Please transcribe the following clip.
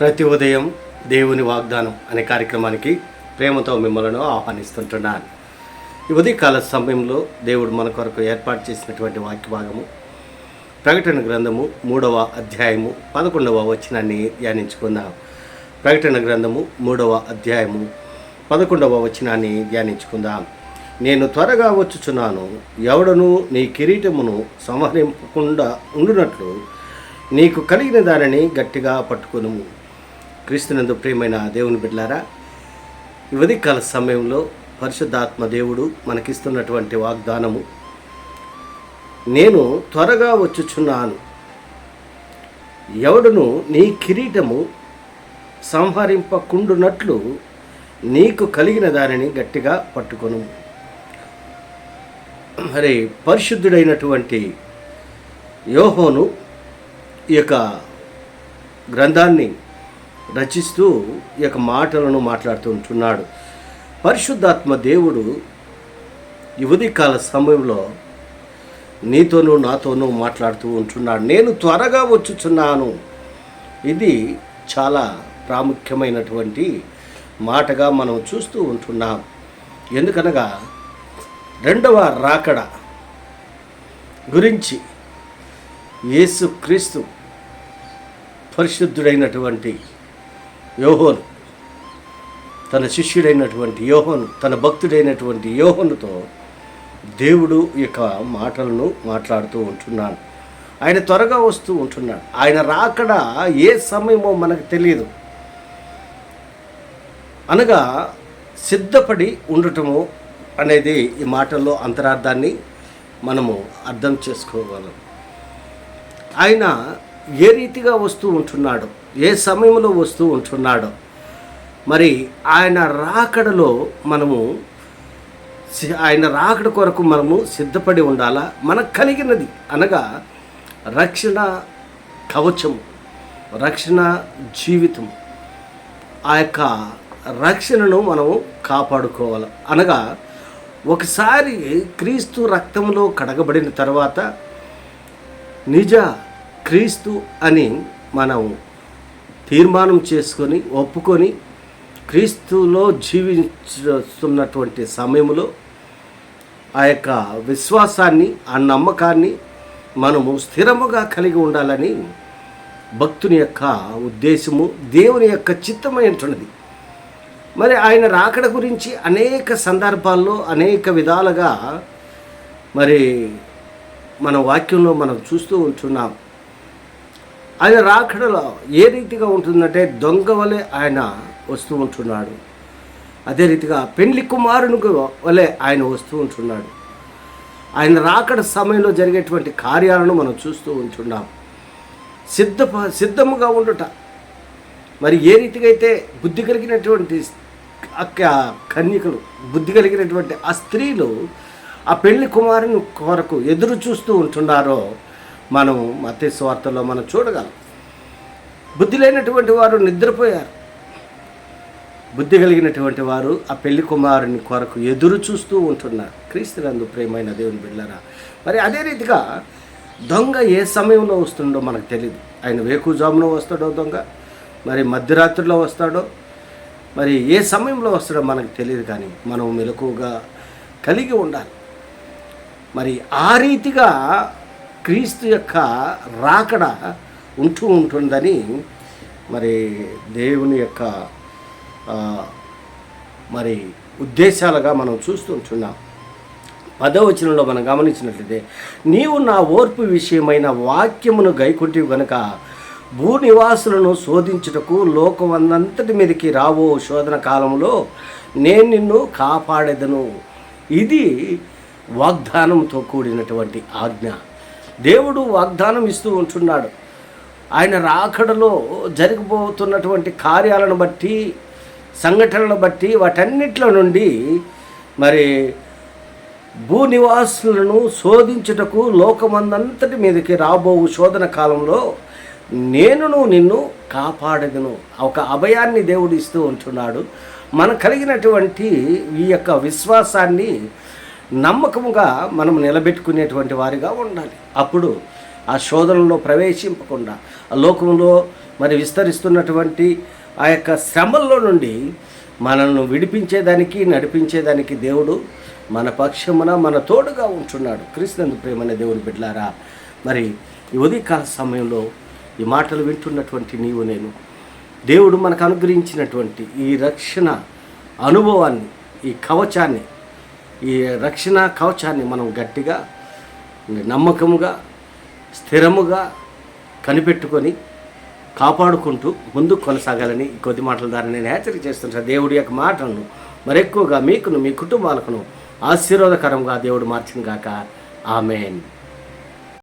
ప్రతి ఉదయం దేవుని వాగ్దానం అనే కార్యక్రమానికి ప్రేమతో మిమ్మల్ని ఆహ్వానిస్తుంటున్నాను. ఈ ఉదయకాల సమయంలో దేవుడు మన కొరకు ఏర్పాటు చేసినటువంటి వాక్య భాగము ప్రకటన గ్రంథము 3వ అధ్యాయము 11వ వచనాన్ని ధ్యానించుకుందాం. ప్రకటన గ్రంథము 3వ అధ్యాయము 11వ వచనాన్ని ధ్యానించుకుందాం. నేను త్వరగా వచ్చుచున్నాను, ఎవడను నీ కిరీటమును సంహరింపకుండా ఉండునట్లు నీకు కలిగిన దానిని గట్టిగా పట్టుకొనుము. క్రీస్తునందు ప్రియమైన దేవుని బిడ్డలారా, ఈ ఉదయకాల సమయంలో పరిశుద్ధాత్మ దేవుడు మనకిస్తున్నటువంటి వాగ్దానము, నేను త్వరగా వచ్చుచున్నాను, ఎవడును నీ కిరీటము సంహరింపకుండునట్లు నీకు కలిగిన దానిని గట్టిగా పట్టుకొను. మరి పరిశుద్ధుడైనటువంటి యోహోను ఈ యొక్క గ్రంథాన్ని రచిస్తూ ఈ యొక్క మాటలను మాట్లాడుతూ ఉంటున్నాడు. పరిశుద్ధాత్మ దేవుడు ఈ ఉదయకాల సమయంలో నీతోనూ నాతోనూ మాట్లాడుతూ ఉంటున్నాడు. నేను త్వరగా వచ్చుచున్నాను. ఇది చాలా ప్రాముఖ్యమైనటువంటి మాటగా మనం చూస్తూ ఉంటున్నాం. ఎందుకనగా రెండవ రాకడ గురించి యేసుక్రీస్తు పరిశుద్ధుడైనటువంటి యోహోను, తన శిష్యుడైనటువంటి యోహోను, తన భక్తుడైనటువంటి యోహోనుతో దేవుడు ఈ యొక్క మాటలను మాట్లాడుతూ ఉంటున్నాడు. ఆయన త్వరగా వస్తూ ఉంటున్నాడు. ఆయన రాకడ ఏ సమయమో మనకు తెలియదు. అనగా సిద్ధపడి ఉండటము అనేది ఈ మాటల్లో అంతరార్థాన్ని మనము అర్థం చేసుకోగలం. ఆయన ఏ రీతిగా వస్తూ ఉంటున్నాడు, ఏ సమయంలో వస్తూ ఉంటున్నాడో, మరి ఆయన రాకడలో మనము ఆయన రాకడ కొరకు మనము సిద్ధపడి ఉండాలా. మనకు కలిగినది అనగా రక్షణ కవచము, రక్షణ జీవితం, ఆ యొక్క రక్షణను మనము కాపాడుకోవాలి. అనగా ఒకసారి క్రీస్తు రక్తంలో కడగబడిన తర్వాత నిజ క్రీస్తు అని మనం తీర్మానం చేసుకొని ఒప్పుకొని క్రీస్తులో జీవిస్తున్నటువంటి సమయంలో ఆ యొక్క విశ్వాసాన్ని, ఆ నమ్మకాన్ని మనము స్థిరముగా కలిగి ఉండాలని భక్తుని యొక్క ఉద్దేశము, దేవుని యొక్క చిత్తమైనటువంటిది. మరి ఆయన రాకడ గురించి అనేక సందర్భాల్లో అనేక విధాలుగా మరి మన వాక్యంలో మనం చూస్తూ ఉంటున్నాం. ఆయన రాకడలో ఏ రీతిగా ఉంటుందంటే దొంగ వలె ఆయన వస్తూ ఉంటున్నాడు. అదే రీతిగా పెండ్లి కుమారుని వలె ఆయన వస్తూ ఉంటున్నాడు. ఆయన రాకడ సమయంలో జరిగేటువంటి కార్యాలను మనం చూస్తూ ఉంటున్నాం. సిద్ధముగా ఉండుట. మరి ఏ రీతిగా అయితే బుద్ధి కలిగినటువంటి కన్యకలు, బుద్ధి కలిగినటువంటి ఆ స్త్రీలు ఆ పెళ్లి కుమారుని కొరకు ఎదురు చూస్తూ ఉంటున్నారో మనం మత్తయి సువార్తలో మనం చూడగలం. బుద్ధి లేనటువంటి వారు నిద్రపోయారు, బుద్ధి కలిగినటువంటి వారు ఆ పెళ్లి కుమారుని కొరకు ఎదురు చూస్తూ ఉంటున్నారు. క్రీస్తునందు ప్రియమైన దేవుని బిడ్డలారా, మరి అదే రీతిగా దొంగ ఏ సమయంలో వస్తుండో మనకు తెలియదు. ఆయన వేకుజామున వస్తాడో దొంగ, మరి మధ్యరాత్రిలో వస్తాడో, మరి ఏ సమయంలో వస్తాడో మనకు తెలియదు. కానీ మనం మెలకువగా కలిగి ఉండాలి. మరి ఆ రీతిగా క్రీస్తు యొక్క రాకడ ఉంటుందని మరి దేవుని యొక్క మరి ఉద్దేశాలుగా మనం చూస్తూ ఉంటున్నాం. 10వ వచనంలో మనం గమనించినట్లయితే, నీవు నా ఓర్పు విషయమైన వాక్యమును గైకొంటివి గనుక భూనివాసులను శోధించుటకు లోకమంతటి మీదకి రావో శోధన కాలంలో నేను నిన్ను కాపాడేదను. ఇది వాగ్దానంతో కూడినటువంటి ఆజ్ఞ. దేవుడు వాగ్దానం ఇస్తూ ఉంటున్నాడు. ఆయన రాకడలో జరగబోతున్నటువంటి కార్యాలను బట్టి, సంఘటనలను బట్టి, వాటన్నిటిలో నుండి మరి భూనివాసులను శోధించుటకు లోకమందంతటి మీదకి రాబో శోధన కాలంలో నేను నిన్ను కాపాడదును. ఒక అభయాన్ని దేవుడు ఇస్తూ ఉంటున్నాడు. మనకు కలిగినటువంటి ఈ యొక్క విశ్వాసాన్ని నమ్మకముగా మనం నిలబెట్టుకునేటువంటి వారిగా ఉండాలి. అప్పుడు ఆ శోధనలో ప్రవేశింపకుండా, ఆ లోకంలో మరి విస్తరిస్తున్నటువంటి ఆ యొక్క శ్రమల్లో నుండి మనల్ని విడిపించేదానికి నడిపించేదానికి దేవుడు మన పక్షమున మన తోడుగా ఉంటున్నాడు. క్రీస్తునందు ప్రేమైన దేవుని బిడ్డలారా, మరి ఈ ఉదయకాల సమయంలో ఈ మాటలు వింటున్నటువంటి నీవు నేను, దేవుడు మనకు అనుగ్రహించినటువంటి ఈ రక్షణ అనుభవాన్ని, ఈ కవచాన్ని, ఈ రక్షణ కవచాన్ని మనం గట్టిగా, నమ్మకముగా, స్థిరముగా కనిపెట్టుకొని కాపాడుకుంటూ ముందుకు కొనసాగాలని కొద్ది మాటల ద్వారా నేను హెచ్చరిక చేస్తున్నాను. దేవుడి యొక్క మాటలను మరెక్కువగా మీకును మీ కుటుంబాలకును ఆశీర్వాదకరంగా దేవుడు మార్చిన గాక. ఆమేన్.